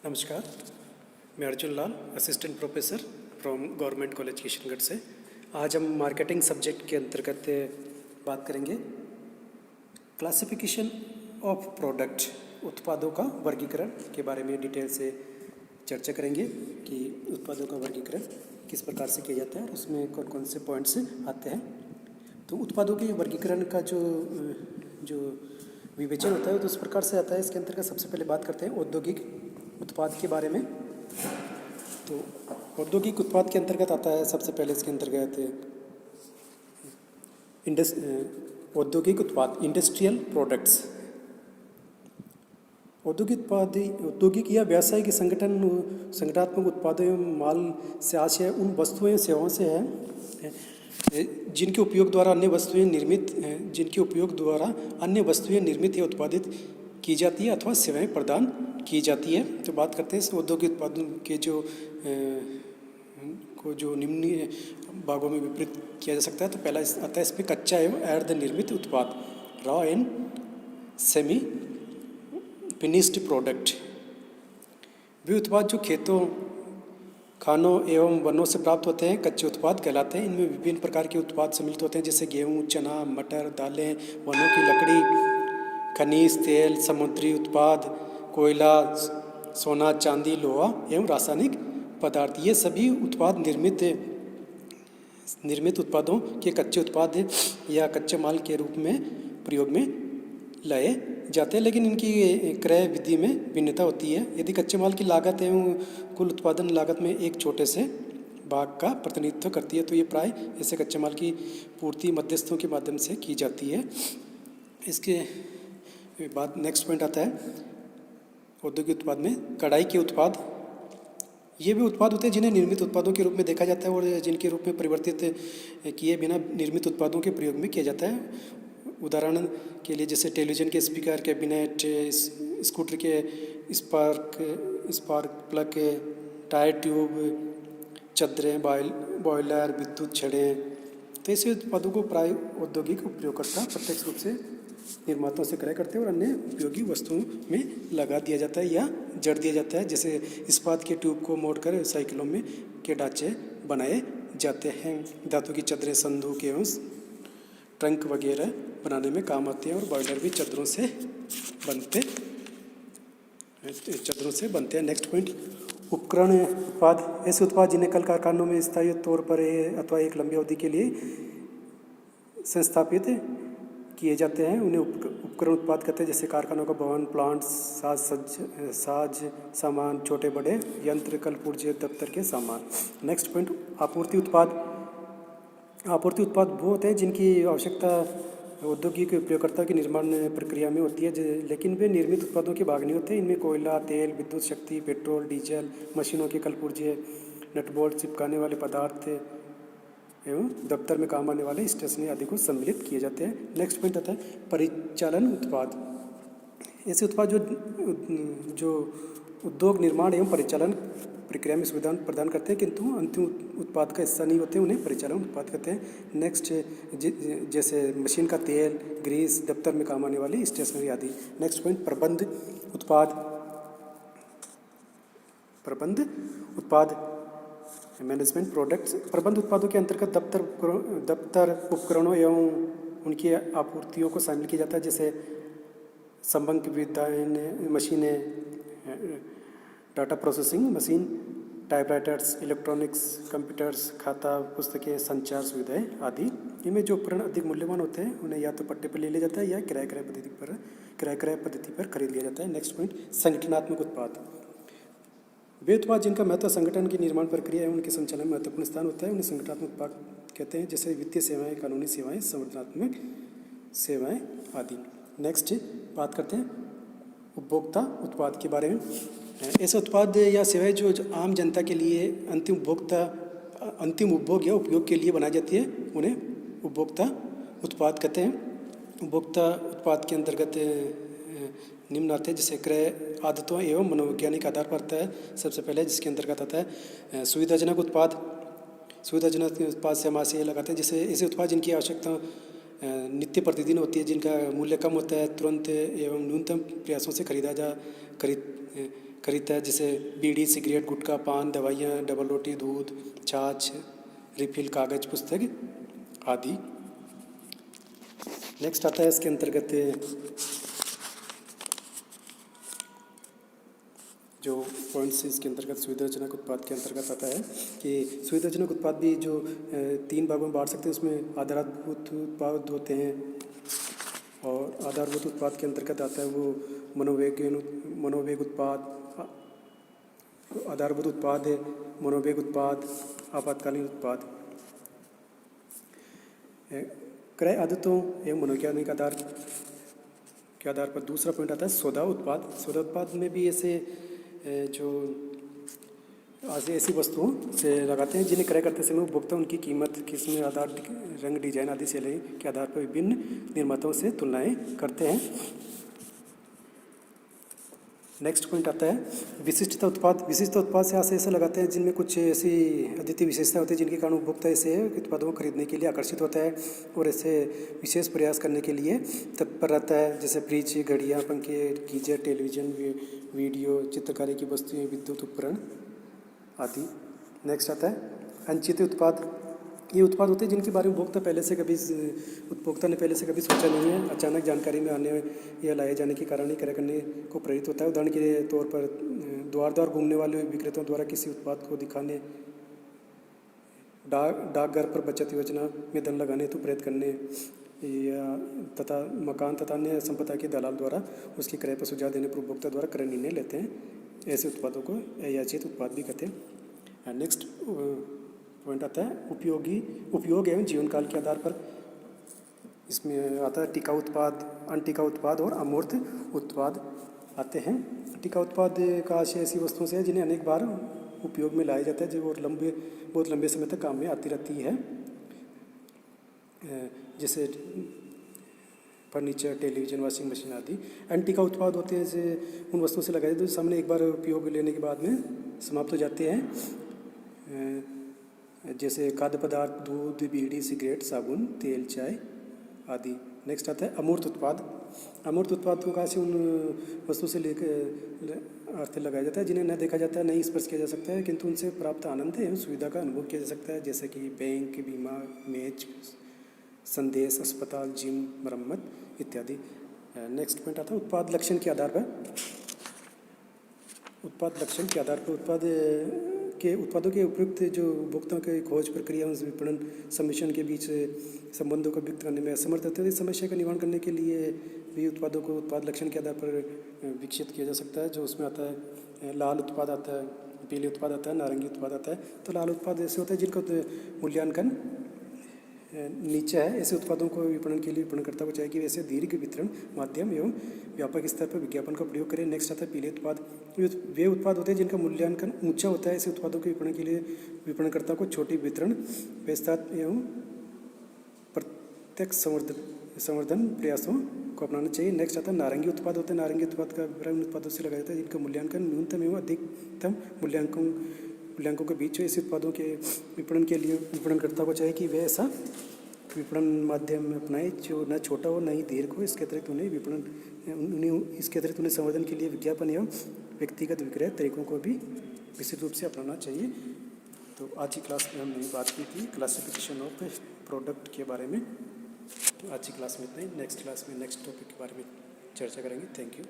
नमस्कार, मैं Arjun Lal, assistant professor from government college Kishangarh से। आज हम मार्केटिंग सब्जेक्ट के अंतर्गत बात करेंगे क्लासिफिकेशन ऑफ प्रोडक्ट, उत्पादों का वर्गीकरण के बारे में डिटेल से चर्चा करेंगे कि उत्पादों का वर्गीकरण किस प्रकार से किया जाता है और उसमें कौन कौन से पॉइंट्स आते हैं। तो उत्पादों के वर्गीकरण का जो विवेचन होता है तो इस प्रकार से आता है। इसके अंतर्गत सबसे पहले बात करते हैं औद्योगिक उत्पाद के बारे में। तो औद्योगिक उत्पाद के अंतर्गत आता है सबसे पहले इसके अंतर्गत औद्योगिक उत्पाद, इंडस्ट्रियल प्रोडक्ट्स। औद्योगिक या व्यावसायिक संगठनात्मक उत्पादों एवं माल से आशय उन वस्तुओं एवं सेवाओं से है जिनके उपयोग द्वारा अन्य वस्तुएं निर्मित या उत्पादित की जाती है अथवा सेवाएं प्रदान की जाती है। तो बात करते हैं इस औद्योगिक उत्पादों के जो निम्न भागों में विपरीत किया जा सकता है। तो पहला आता है इसमें कच्चा एवं अर्ध निर्मित उत्पाद, raw and semi finished product. वे उत्पाद जो खेतों, खानों एवं वनों से प्राप्त होते हैं कच्चे उत्पाद कहलाते हैं। इनमें विभिन्न प्रकार के उत्पाद सम्मिलित होते हैं जैसे गेहूँ, चना, मटर, दालें, वनों की लकड़ी, खनिज तेल, समुद्री उत्पाद, कोयला, सोना, चांदी, लोहा एवं रासायनिक पदार्थ। ये सभी उत्पाद निर्मित उत्पादों के कच्चे उत्पाद या कच्चे माल के रूप में प्रयोग में लाए जाते हैं, लेकिन इनकी क्रय विधि में भिन्नता होती है। यदि कच्चे माल की लागत एवं कुल उत्पादन लागत में एक छोटे से भाग का प्रतिनिधित्व करती है तो ये प्राय ऐसे कच्चे माल की पूर्ति मध्यस्थों के माध्यम से की जाती है। इसके बाद नेक्स्ट पॉइंट आता है औद्योगिक उत्पाद में कढ़ाई के उत्पाद। ये भी उत्पाद होते हैं जिन्हें निर्मित उत्पादों के रूप में देखा जाता है और जिनके रूप में परिवर्तित किए बिना निर्मित उत्पादों के प्रयोग में किया जाता है। उदाहरण के लिए जैसे टेलीविज़न के स्पीकर, कैबिनेट, स्कूटर के स्पार्क प्लग, टायर ट्यूब, चादरें, बॉयलर, विद्युत छड़ें। तो ऐसे उत्पादों को प्राय औद्योगिक उपयोगकर्ता प्रत्यक्ष रूप से निर्माताओं से क्रय करते हैं और अन्य उपयोगी वस्तुओं में लगा दिया जाता है या जड़ दिया जाता है। जैसे इस्पात के ट्यूब को मोड़कर साइकिलों में के ढांचे बनाए जाते हैं। धातु की चादरें, संदूक एवं ट्रंक वगैरह बनाने में काम आते हैं और बॉयलर भी चादरों से बनते हैं। नेक्स्ट पॉइंट, उपकरण उत्पाद। ऐसे उत्पाद जिन्हें कल कारखानों में स्थायी तौर पर अथवा एक लंबी अवधि के लिए संस्थापित किए जाते हैं उन्हें उपकरण उत्पाद कहते हैं। जैसे कारखानों का भवन, प्लांट, साज सामान, छोटे बड़े यंत्र, कल पुर्जे, दफ्तर के सामान। नेक्स्ट पॉइंट, आपूर्ति उत्पाद। आपूर्ति उत्पाद वो होते हैं जिनकी आवश्यकता औद्योगिक उपयोगकर्ता की निर्माण प्रक्रिया में होती है, लेकिन वे निर्मित उत्पादों के भाग नहीं होते। इनमें कोयला, तेल, विद्युत शक्ति, पेट्रोल, डीजल, मशीनों के कल पुर्जे, नट बोल्ट, चिपकाने वाले पदार्थ एवं दफ्तर में काम आने वाले स्टेशनरी आदि को सम्मिलित किए जाते हैं। नेक्स्ट पॉइंट आता है परिचालन उत्पाद। ऐसे उत्पाद जो उद्योग, निर्माण एवं परिचालन प्रक्रिया में सुविधा प्रदान करते हैं किंतु अंतिम उत्पाद का हिस्सा नहीं होते, उन्हें परिचालन उत्पाद कहते हैं। नेक्स्ट जैसे मशीन का तेल, ग्रीस, दफ्तर में काम आने वाली स्टेशनरी आदि। नेक्स्ट पॉइंट, प्रबंध उत्पाद मैनेजमेंट प्रोडक्ट्स। प्रबंध उत्पादों के अंतर्गत दफ्तर उपकरणों एवं उनकी आपूर्तियों को शामिल किया जाता है। जैसे संबंध विद्याएं, मशीनें, data processing machine, typewriters, electronics, computers, खाता, पुस्तकें, संचार सुविधाएं आदि। इनमें जो उपकरण अधिक मूल्यवान होते हैं उन्हें या तो पट्टे पर ले लिया जाता है या क्रय पद्धति पर खरीद लिया जाता है। नेक्स्ट पॉइंट, संगठनात्मक उत्पाद। वे उत्पाद जिनका महत्व संगठन की निर्माण प्रक्रिया एवं उनके संचालन में महत्वपूर्ण स्थान होता है उन्हें संगठनात्मक उत्पाद कहते हैं। जैसे वित्तीय सेवाएं, कानूनी सेवाएं, संगठनात्मक सेवाएं आदि। नेक्स्ट बात करते हैं उपभोक्ता उत्पाद के बारे में। ऐसे उत्पाद या सेवाएं जो आम जनता के लिए अंतिम उपभोग या उपयोग के लिए बनाई जाती है उन्हें उपभोक्ता उत्पाद कहते हैं। उपभोक्ता उत्पाद के अंतर्गत निम्न आते हैं जैसे क्रय आदतों एवं मनोवैज्ञानिक आधार पर आता है। सबसे पहले जिसके अंतर्गत आता है सुविधाजनक उत्पाद। सुविधाजनक उत्पाद से हम आशय लगाते हैं जैसे ऐसे उत्पाद जिनकी आवश्यकता नित्य प्रतिदिन होती है, जिनका मूल्य कम होता है, तुरंत एवं न्यूनतम प्रयासों से खरीदता है, जैसे बीड़ी, सिगरेट, गुटखा, पान, दवाइयाँ, डबल रोटी, दूध, छाछ, रिफिल, कागज़, पुस्तक आदि। नेक्स्ट आता है इसके अंतर्गत जो पॉइंट्स इसके अंतर्गत सुविधाजनक उत्पाद के अंतर्गत आता है कि सुविधाजनक उत्पाद भी जो 3 भागों में बांट सकते हैं। उसमें आधारभूत उत्पाद होते हैं और आधारभूत उत्पाद के अंतर्गत आता है वो मनोवेग उत्पाद, आधारभूत उत्पाद है, मनोवेग उत्पाद, आपातकालीन उत्पाद। क्रय आदतों एवं मनोवैज्ञानिक आधार के आधार पर दूसरा पॉइंट आता है सौदा उत्पाद। सौदा उत्पाद में भी ऐसे जो आज ऐसी वस्तुओं से लगाते हैं जिन्हें क्रय करते समय उपभोक्ता उनकी कीमत, किस्म, आधार, रंग, डिजाइन आदि शैली के आधार पर विभिन्न निर्माताओं से तुलनाएं करते हैं। नेक्स्ट पॉइंट आता है विशिष्टता उत्पाद। विशिष्टता उत्पाद से ऐसे लगाते हैं जिनमें कुछ ऐसी अद्वितीय विशेषता होती है जिनके कारण उपभोक्ता ऐसे उत्पादों को खरीदने के लिए आकर्षित होता है और ऐसे विशेष प्रयास करने के लिए तत्पर रहता है, जैसे फ्रिज, घड़ियाँ, पंखे, गीजर, टेलीविजन, वीडियो, चित्रकारी की वस्तुएं, विद्युत उपकरण आदि। नेक्स्ट आता है अनचित उत्पाद। ये उत्पाद होते हैं जिनके बारे में उपभोक्ता ने पहले से कभी सोचा नहीं है, अचानक जानकारी में आने या लाए जाने के कारण ही क्रय करने को प्रेरित होता है। उदाहरण के तौर पर द्वार द्वार घूमने वाले विक्रेताओं द्वारा किसी उत्पाद को दिखाने, डाकघर पर बचत योजना में धन लगाने हेतु प्रेरित करने या तथा मकान तथा अन्य संपदा के दलाल द्वारा उसकी क्रय पर सुझाव देने पर उपभोक्ता द्वारा क्रय निर्णय लेते हैं। ऐसे उत्पादों को अयाचित उत्पाद भी कहते हैं। नेक्स्ट पॉइंट आता है उपयोग एवं जीवन काल के आधार पर। इसमें आता है टिकाऊ उत्पाद, अनटिकाऊ उत्पाद और अमूर्त उत्पाद आते हैं। टिकाऊ उत्पाद का आशय ऐसी वस्तुओं से है जिन्हें अनेक बार उपयोग में लाया जाता है जो बहुत लंबे समय तक काम में आती रहती है, जैसे फर्नीचर, टेलीविजन, वॉशिंग मशीन आदि। अनटिकाऊ उत्पाद होते हैं जैसे उन वस्तुओं से लगाए जो सामने एक बार उपयोग लेने के बाद में समाप्त हो जाते हैं, जैसे खाद्य पदार्थ, दूध, बीड़ी, सिगरेट, साबुन, तेल, चाय आदि। नेक्स्ट आता है अमूर्त उत्पाद। अमूर्त उत्पाद को कहाँ से उन वस्तु से लेकर अर्थ लगाया जाता है जिन्हें न देखा जाता है, नहीं स्पर्श किया जा सकता है, किंतु उनसे प्राप्त आनंद एवं सुविधा का अनुभव किया जा सकता है, जैसे कि बैंक, बीमा, मेज, संदेश, अस्पताल, जिम, मरम्मत इत्यादि। नेक्स्ट पॉइंट आता है उत्पाद लक्षण के आधार पर। उत्पाद लक्षण के आधार पर उत्पादों के उपयुक्त जो उपभोक्ताओं के खोज प्रक्रिया और विपणन सम्मिश्रण के बीच संबंधों को व्यक्त करने में असमर्थ होते हैं। इस समस्या का निवारण करने के लिए भी उत्पादों को उत्पाद लक्षण के आधार पर विकसित किया जा सकता है, जो उसमें आता है लाल उत्पाद आता है, पीले उत्पाद आता है, नारंगी उत्पाद आता है। तो लाल उत्पाद ऐसे होते हैं जिनका मूल्यांकन नीचे है। ऐसे उत्पादों को विपणन के लिए विपणनकर्ता को चाहिए कि वैसे दीर्घ वितरण माध्यम एवं व्यापक स्तर पर विज्ञापन का प्रयोग करें। नेक्स्ट आता है पीले उत्पाद। वे उत्पाद होते हैं जिनका मूल्यांकन ऊंचा होता है। ऐसे उत्पादों के विपणन के लिए विपणनकर्ता को छोटी वितरण व्यवस्था एवं प्रत्यक्ष संवर्धन प्रयासों को अपनाना चाहिए। नेक्स्ट आता है नारंगी उत्पाद होते हैं। नारंगी उत्पाद का अभिप्राय उन उत्पादों से लगाया जाता है जिनका मूल्यांकन न्यूनतम एवं अधिकतम मूल्यांकों के बीच। ऐसे उत्पादों के विपणन के लिए विपणनकर्ता को चाहिए कि वे ऐसा विपणन माध्यम अपनाए जो न छोटा हो न ही दीर्घ हो। इसके अतिरिक्त उन्हें संवर्धन के लिए विज्ञापन एवं व्यक्तिगत विक्रय तरीकों को भी विस्तृत रूप से अपनाना चाहिए। तो आज की क्लास में हमने बात की थी क्लासिफिकेशन ऑफ प्रोडक्ट के बारे में। तो आज की क्लास में इतना ही। नेक्स्ट क्लास में नेक्स्ट टॉपिक के बारे में चर्चा करेंगे। Thank you.